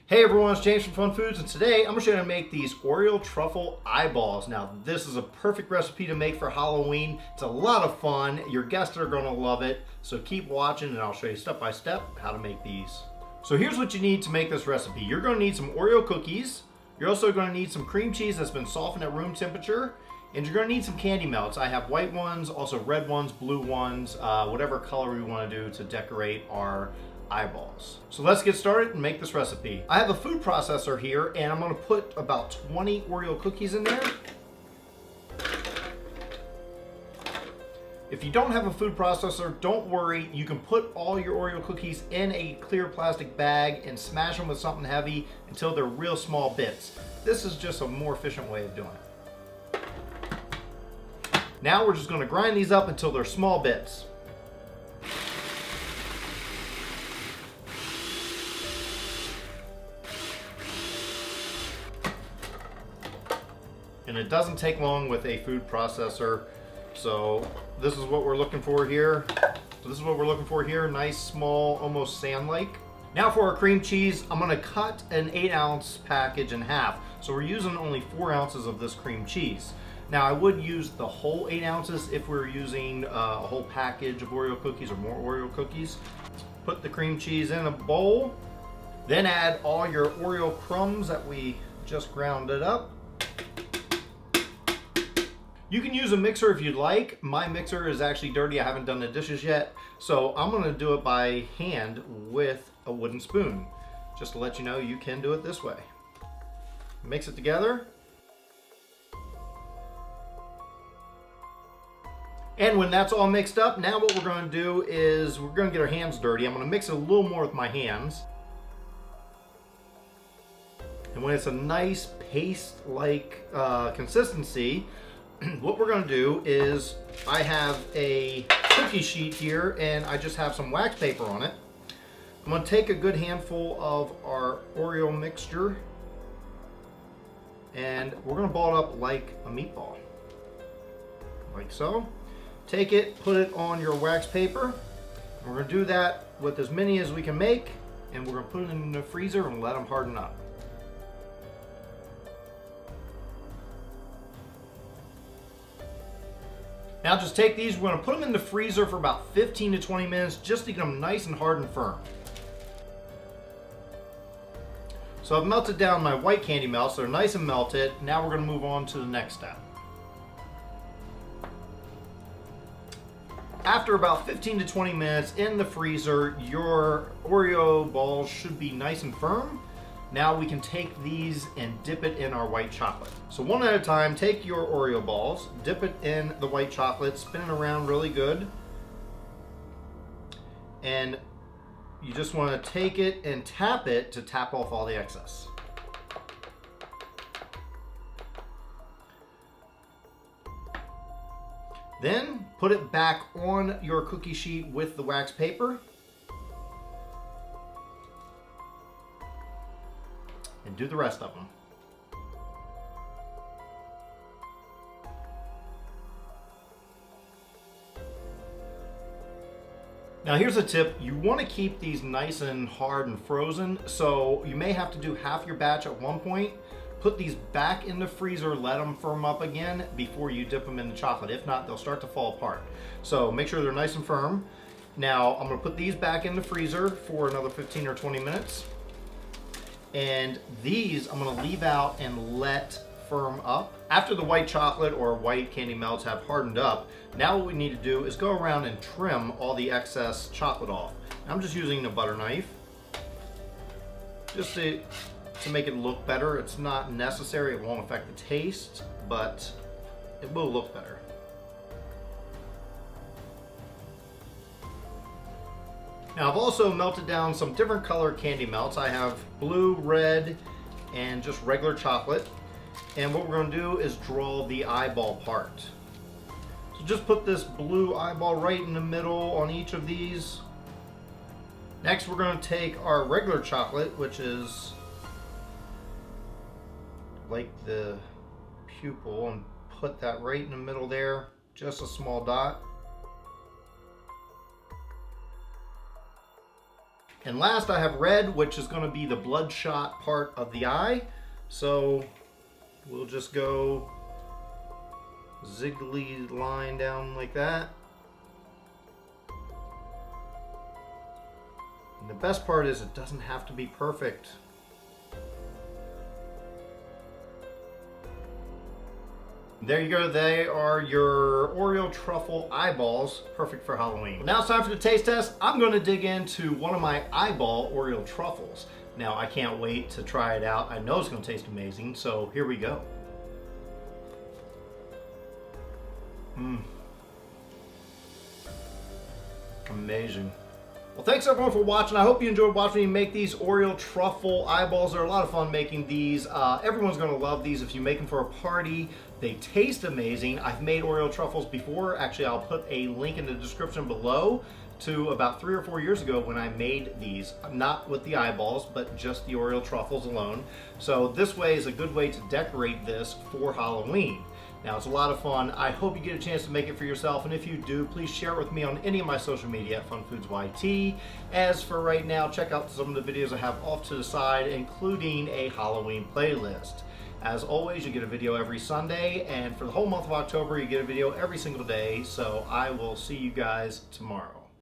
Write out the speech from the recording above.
Hey everyone, it's James from FunFoods, and today I'm going to show you how to make these Oreo Truffle eyeballs. Now, this is a perfect recipe to make for Halloween. It's a lot of fun. Your guests are going to love it. So keep watching and I'll show you step by step how to make these. So here's what you need to make this recipe. You're going to need some Oreo cookies. You're also going to need some cream cheese that's been softened at room temperature. And you're going to need some candy melts. I have white ones, also red ones, blue ones, whatever color we want to do to decorate our eyeballs. So let's get started and make this recipe. I have a food processor here and I'm going to put about 20 Oreo cookies in there. If you don't have a food processor, don't worry. You can put all your Oreo cookies in a clear plastic bag and smash them with something heavy until they're real small bits. This is just a more efficient way of doing it. Now we're just going to grind these up until they're small bits. And it doesn't take long with a food processor. So this is what we're looking for here. Nice, small, almost sand-like. Now for our cream cheese, I'm gonna cut an 8-ounce package in half. So we're using only 4 ounces of this cream cheese. Now I would use the whole 8 ounces if we were using a whole package of Oreo cookies or more Oreo cookies. Put the cream cheese in a bowl. Then add all your Oreo crumbs that we just grounded up. You can use a mixer if you'd like. My mixer is actually dirty. I haven't done the dishes yet. So I'm gonna do it by hand with a wooden spoon. Just to let you know, you can do it this way. Mix it together. And when that's all mixed up, now what we're gonna do is we're gonna get our hands dirty. I'm gonna mix it a little more with my hands. And when it's a nice paste-like consistency, what we're going to do is I have a cookie sheet here and I just have some wax paper on it. I'm going to take a good handful of our Oreo mixture and we're going to ball it up like a meatball. Like so. Take it, put it on your wax paper. We're going to do that with as many as we can make, and we're going to put it in the freezer and let them harden up. Now just take these, we're going to put them in the freezer for about 15 to 20 minutes just to get them nice and hard and firm. So I've melted down my white candy melts, so they're nice and melted. Now we're going to move on to the next step. After about 15 to 20 minutes in the freezer, your Oreo balls should be nice and firm. Now we can take these and dip it in our white chocolate. So one at a time, take your Oreo balls, dip it in the white chocolate, spin it around really good. And you just want to take it and tap it to tap off all the excess. Then put it back on your cookie sheet with the wax paper. And do the rest of them. Now here's a tip. You want to keep these nice and hard and frozen, so you may have to do half your batch at one point. Put these back in the freezer, let them firm up again before you dip them in the chocolate. If not, they'll start to fall apart. So make sure they're nice and firm. Now I'm going to put these back in the freezer for another 15 or 20 minutes. And these I'm going to leave out and let firm up. After the white chocolate or white candy melts have hardened up, now what we need to do is go around and trim all the excess chocolate off. I'm just using a butter knife just to make it look better. It's not necessary, it won't affect the taste, but it will look better. Now I've also melted down some different color candy melts. I have blue, red, and just regular chocolate. And what we're going to do is draw the eyeball part. So just put this blue eyeball right in the middle on each of these. Next we're going to take our regular chocolate, which is like the pupil, and put that right in the middle there, just a small dot. And last I have red, which is going to be the bloodshot part of the eye. So we'll just go ziggly line down like that. And the best part is it doesn't have to be perfect. There you go, they are your Oreo Truffle eyeballs, perfect for Halloween. Now it's time for the taste test. I'm gonna dig into one of my eyeball Oreo Truffles. Now I can't wait to try it out. I know it's gonna taste amazing, so here we go. Amazing. Well, thanks everyone for watching. I hope you enjoyed watching me make these Oreo Truffle eyeballs. They're a lot of fun making these. Everyone's gonna love these if you make them for a party. They taste amazing. I've made Oreo Truffles before. Actually, I'll put a link in the description below to about 3 or 4 years ago when I made these. Not with the eyeballs, but just the Oreo Truffles alone. So this way is a good way to decorate this for Halloween. Now, it's a lot of fun. I hope you get a chance to make it for yourself, and if you do, please share it with me on any of my social media at FunFoodsYT. As for right now, check out some of the videos I have off to the side, including a Halloween playlist. As always, you get a video every Sunday, and for the whole month of October, you get a video every single day, so I will see you guys tomorrow.